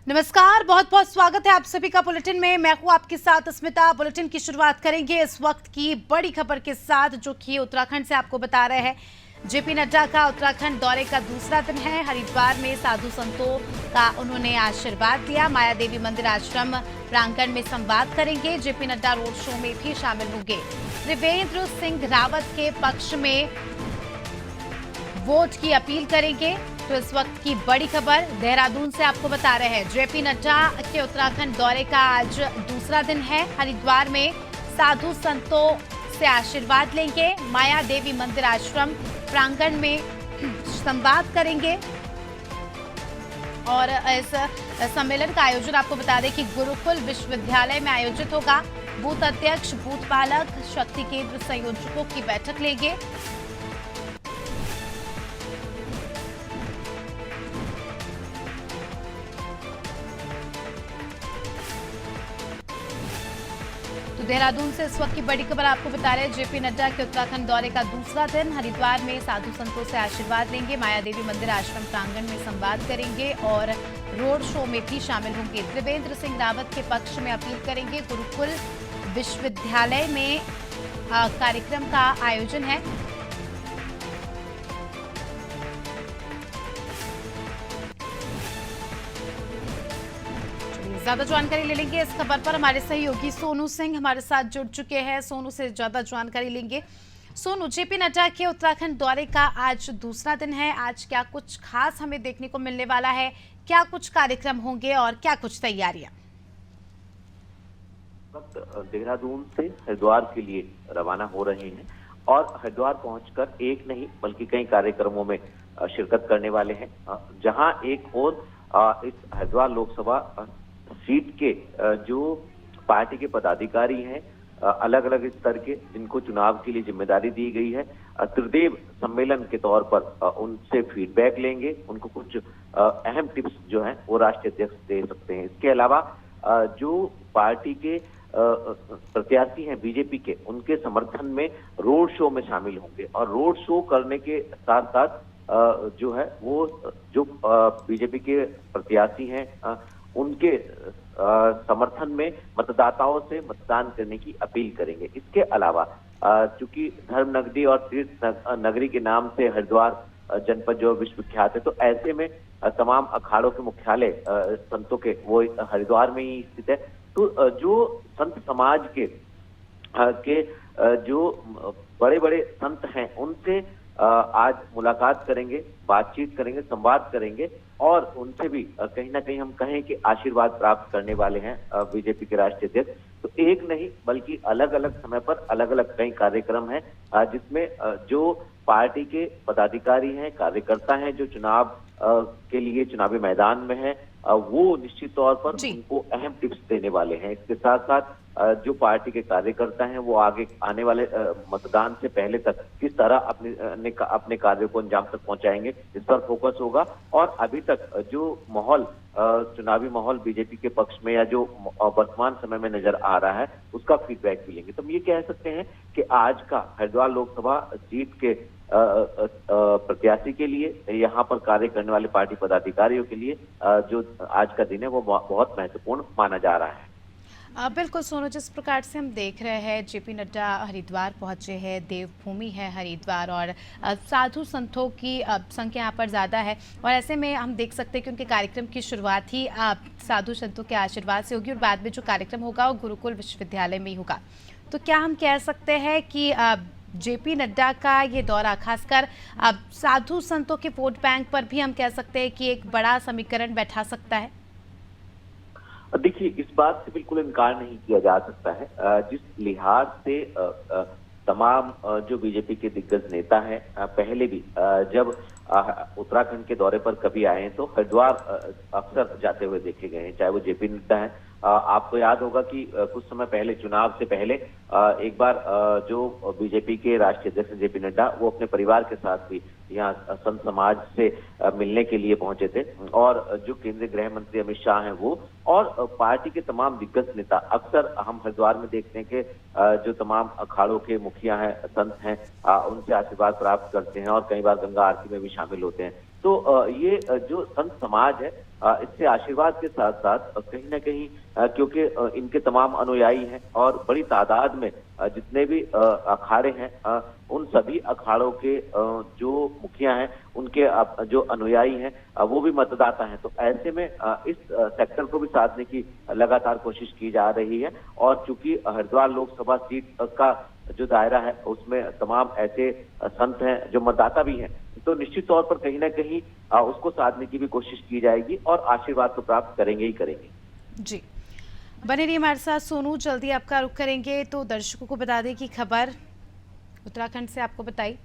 नमस्कार, बहुत बहुत स्वागत है आप सभी का बुलेटिन में। मैं हूं आपके साथ स्मिता। बुलेटिन की शुरुआत करेंगे इस वक्त की बड़ी खबर के साथ, जो कि उत्तराखंड से आपको बता रहे हैं। जेपी नड्डा का उत्तराखंड दौरे का दूसरा दिन है। हरिद्वार में साधु संतों का उन्होंने आशीर्वाद लिया। माया देवी मंदिर आश्रम प्रांगण में संवाद करेंगे। जेपी नड्डा रोड शो में भी शामिल होंगे। त्रिवेंद्र सिंह रावत के पक्ष में वोट की अपील करेंगे। तो इस वक्त की बड़ी खबर देहरादून से आपको बता रहे हैं। जेपी नड्डा के उत्तराखंड दौरे का आज दूसरा दिन है। हरिद्वार में साधु संतों से आशीर्वाद लेंगे। माया देवी मंदिर आश्रम प्रांगण में संवाद करेंगे। और इस सम्मेलन का आयोजन आपको बता दें कि गुरुकुल विश्वविद्यालय में आयोजित होगा। बूथ अध्यक्ष, बूथ पालक, शक्ति केंद्र संयोजकों की बैठक लेंगे। तो देहरादून से इस वक्त की बड़ी खबर आपको बता रहे हैं। जेपी नड्डा के उत्तराखंड दौरे का दूसरा दिन। हरिद्वार में साधु संतों से आशीर्वाद लेंगे। माया देवी मंदिर आश्रम प्रांगण में संवाद करेंगे और रोड शो में भी शामिल होंगे। त्रिवेंद्र सिंह रावत के पक्ष में अपील करेंगे। गुरुकुल विश्वविद्यालय में कार्यक्रम का आयोजन है। ज्यादा जानकारी ले लेंगे इस खबर पर। हमारे सहयोगी सोनू सिंह हमारे साथ जुड़ चुके हैं। सोनू से ज्यादा जानकारी लेंगे। सोनू, जेपी नड्डा के उत्तराखंड दौरे का आज दूसरा दिन है। आज क्या कुछ खास हमें देखने को मिलने वाला है? क्या कुछ कार्यक्रम होंगे और क्या कुछ तैयारियां? देहरादून से हरिद्वार के लिए रवाना हो रहे हैं और हरिद्वार पहुंचकर एक नहीं बल्कि कई कार्यक्रमों में शिरकत करने वाले हैं। जहां एक और इस हरिद्वार लोकसभा सीट के जो पार्टी के पदाधिकारी हैं, अलग अलग स्तर के, जिनको चुनाव के लिए जिम्मेदारी दी गई है, त्रिदेव सम्मेलन के तौर पर उनसे फीडबैक लेंगे। उनको कुछ अहम टिप्स जो हैं वो राष्ट्रीय अध्यक्ष दे सकते हैं। इसके अलावा जो पार्टी के प्रत्याशी हैं बीजेपी के, उनके समर्थन में रोड शो में शामिल होंगे और रोड शो करने के साथ साथ जो है वो जो बीजेपी के प्रत्याशी हैं उनके समर्थन में मतदाताओं से मतदान करने की अपील करेंगे। इसके अलावा चूंकि धर्म नगरी और तीर्थ नगरी के नाम से हरिद्वार जनपद जो विश्वविख्यात है, तो ऐसे में तमाम अखाड़ों के मुख्यालय संतों के वो हरिद्वार में ही स्थित है। तो जो संत समाज के जो बड़े बड़े संत हैं उनसे आज मुलाकात करेंगे, बातचीत करेंगे, संवाद करेंगे और उनसे भी कहीं ना कहीं हम कहें कि आशीर्वाद प्राप्त करने वाले हैं बीजेपी के राष्ट्रीय अध्यक्ष। तो एक नहीं बल्कि अलग अलग समय पर अलग अलग कई कार्यक्रम हैं, जिसमें जो पार्टी के पदाधिकारी हैं, कार्यकर्ता हैं, जो चुनाव के लिए चुनावी मैदान में है, वो निश्चित तौर पर उनको अहम टिप्स देने वाले हैं। इसके साथ साथ जो पार्टी के कार्यकर्ता हैं वो आगे आने वाले मतदान से पहले तक किस तरह अपने कार्यों को अंजाम तक पहुंचाएंगे, इस पर फोकस होगा। और अभी तक जो माहौल, चुनावी माहौल बीजेपी के पक्ष में या जो वर्तमान समय में नजर आ रहा है, उसका फीडबैक भी लेंगे। तो हम ये कह सकते हैं कि आज का हरिद्वार लोकसभा सीट के प्रत्याशी के लिए, यहाँ पर कार्य करने वाले पार्टी पदाधिकारियों के लिए जो आज का दिन है वो बहुत महत्वपूर्ण माना जा रहा है। बिल्कुल सोनू, जिस प्रकार से हम देख रहे हैं जेपी नड्डा हरिद्वार पहुंचे हैं, देवभूमि है हरिद्वार और साधु संतों की संख्या यहाँ पर ज़्यादा है। और ऐसे में हम देख सकते हैं कि उनके कार्यक्रम की शुरुआत ही साधु संतों के आशीर्वाद से होगी और बाद में जो कार्यक्रम होगा वो गुरुकुल विश्वविद्यालय में ही होगा। तो क्या हम कह सकते हैं कि जेपी नड्डा का ये दौरा खासकर साधु संतों के वोट बैंक पर भी हम कह सकते हैं कि एक बड़ा समीकरण बैठा सकता है? देखिए, इस बात से बिल्कुल इनकार नहीं किया जा सकता है। जिस लिहाज से तमाम जो बीजेपी के दिग्गज नेता हैं पहले भी जब उत्तराखंड के दौरे पर कभी आए हैं तो हरिद्वार अक्सर जाते हुए देखे गए हैं, चाहे वो जेपी नड्डा हैं। आपको याद होगा कि कुछ समय पहले, चुनाव से पहले एक बार जो बीजेपी के राष्ट्रीय अध्यक्ष जेपी नड्डा वो अपने परिवार के साथ भी यहाँ संत समाज से मिलने के लिए पहुंचे थे। और जो केंद्रीय गृह मंत्री अमित शाह हैं वो और पार्टी के तमाम दिग्गज नेता अक्सर हम हरिद्वार में देखते हैं कि जो तमाम अखाड़ों के मुखिया हैं, संत हैं, उनसे आशीर्वाद प्राप्त करते हैं और कई बार गंगा आरती में भी शामिल होते हैं। तो ये जो संत समाज है इससे आशीर्वाद के साथ साथ कहीं ना कहीं क्योंकि इनके तमाम अनुयायी हैं और बड़ी तादाद में जितने भी अखाड़े हैं उन सभी अखाड़ों के जो मुखिया हैं उनके जो अनुयायी हैं वो भी मतदाता हैं। तो ऐसे में इस सेक्टर को भी साधने की लगातार कोशिश की जा रही है। और चूंकि हरिद्वार लोकसभा सीट का जो दायरा है उसमें तमाम ऐसे संत हैं जो मतदाता भी हैं, तो निश्चित तौर पर कहीं ना कहीं उसको साधने की भी कोशिश की जाएगी और आशीर्वाद तो प्राप्त करेंगे ही करेंगे। जी, बने रहिए हमारे साथ सोनू। जल्दी आपका रुख करेंगे तो दर्शकों को बता दें कि खबर उत्तराखंड से आपको बताई।